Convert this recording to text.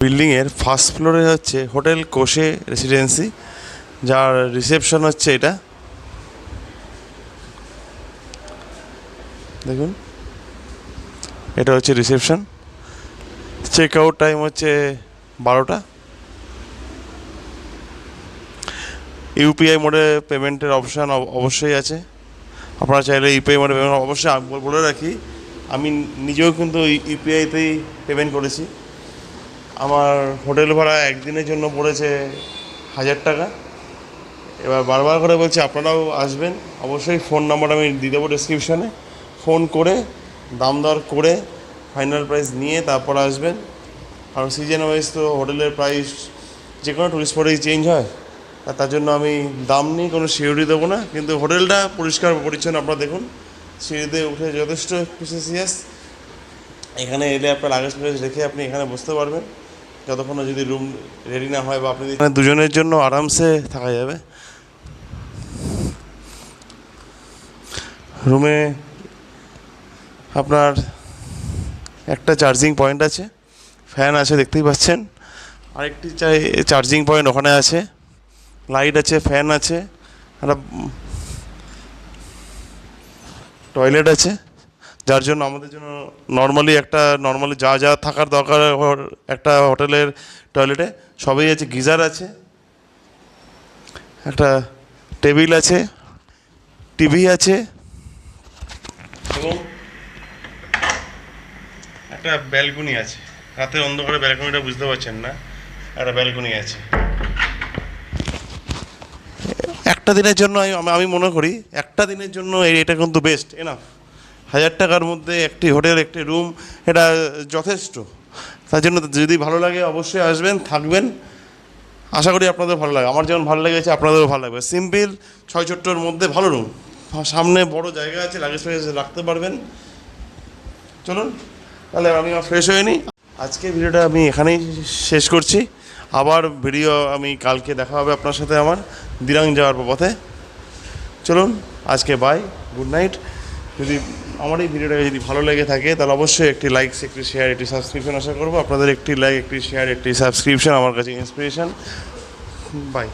বিল্ডিংয়ের ফার্স্ট ফ্লোরে হচ্ছে হোটেল কোশে রেসিডেন্সি, যার রিসেপশন হচ্ছে এটা। দেখুন, এটা হচ্ছে রিসেপশন। চেক আউট টাইম হচ্ছে 12টা। ইউপিআই মোডে পেমেন্টের অপশান অবশ্যই আছে। আপনারা চাইলে ইউপিআই মোডে পেমেন্ট অবশ্যই। বলে রাখি, আমি নিজেও কিন্তু ইউপিআইতেই পেমেন্ট করেছি। আমার হোটেল ভাড়া একদিনের জন্য পড়েছে 1000 টাকা। এবার বারবার করে বলছি, আপনারাও আসবেন অবশ্যই। ফোন নাম্বার আমি দিয়ে দেবো ডিসক্রিপশানে। ফোন করে দাম দর করে ফাইনাল প্রাইস নিয়ে তারপর আসবেন। কারণ সিজন ওয়াইজ তো হোটেলের প্রাইস যে কোনো টুরিস্ট স্পটেই চেঞ্জ হয়, আর তার জন্য আমি দাম নিয়ে কোনো সিওরিটি দেবো না। কিন্তু হোটেলটা পরিষ্কার পরিচ্ছন্ন, আপনারা দেখুন, সিঁড়িতে উঠে যথেষ্ট স্পেসিয়াস। এখানে এলে আপনার লাগেজ ফ্যাগেজ রেখে আপনি এখানে বসতে পারবেন যতক্ষণ না যদি রুম রেডি না হয়, বা আপনি এখানে দুজনের জন্য আরামসে থাকা যাবে। রুমে আপনার একটা চার্জিং পয়েন্ট আছে, ফ্যান আছে দেখতেই পাচ্ছেন, আরেকটি চার্জিং পয়েন্ট ওখানে আছে, লাইট আছে, ফ্যান আছে, একটা টয়লেট আছে। যার জন্য আমাদের জন্য নর্মালি যা যা থাকার দরকার একটা হোটেলের টয়লেটে সবই আছে। গিজার আছে, একটা টেবিল আছে, টিভি আছে, এবং একটা ব্যালকনি আছে। রাতের অন্ধকারে ব্যালকনিটা বুঝতে পারছেন না, একটা ব্যালকনি আছে। একটা দিনের জন্য আমি মনে করি একটা দিনের জন্য এটা কিন্তু বেস্ট এনাফ। 1000 টাকার মধ্যে একটি হোটেল, একটি রুম, এটা যথেষ্ট। তার জন্য যদি ভালো লাগে অবশ্যই আসবেন, থাকবেন। আশা করি আপনাদের ভালো লাগে, আমার যেমন ভালো লেগেছে আপনাদেরও ভালো লাগবে। সিম্পল 6 চট্টর মধ্যে ভালো রুম, সামনে বড় জায়গা আছে, লাগেজ ফ্যাগেজ রাখতে পারবেন। চলুন তাহলে আমি ফ্রেশ হয়ে নিই। আজকে ভিডিওটা আমি এখানেই শেষ করছি। আবার ভিডিও আমি কালকে দেখা হবে আপনার সাথে আমার দিরাং যাওয়ার পথে। চলুন আজকে বাই, গুড নাইট। যদি আমার এই ভিডিওটা যদি ভালো লেগে থাকে তাহলে অবশ্যই একটি লাইক, একটি শেয়ার, একটি সাবস্ক্রিপশন আশা করবো। আপনাদের একটি লাইক, একটি শেয়ার, একটি সাবস্ক্রিপশন আমার কাছে ইন্সপিরেশন। বাই।